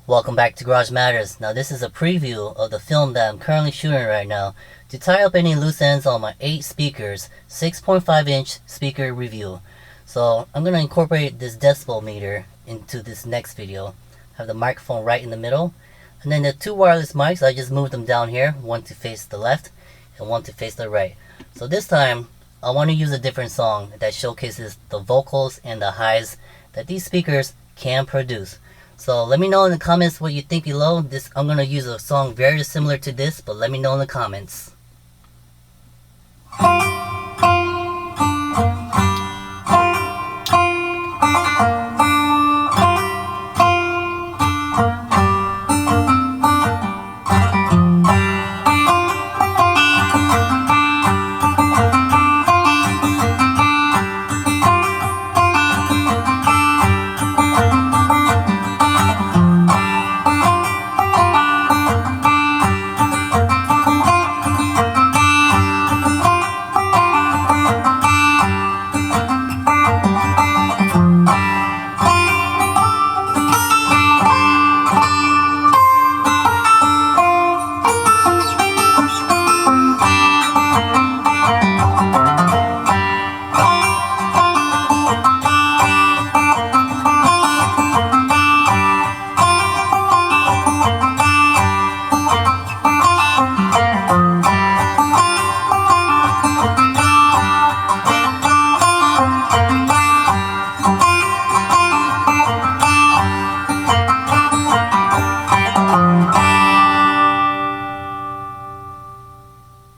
Welcome back to Garage Matters. Now this is a preview of the film that I'm currently shooting right now to tie up any loose ends on my 8 speakers, 6.5-inch speaker review. So I'm going to incorporate this decibel meter into this next video. I have the microphone right in the middle. And then the 2 wireless mics, I just moved them down here, one to face the left and one to face the right. So this time I want to use a different song that showcases the vocals and the highs that these speakers can produce. So let me know in the comments what you think below. I'm going to use a song very similar to this, but let me know in the comments.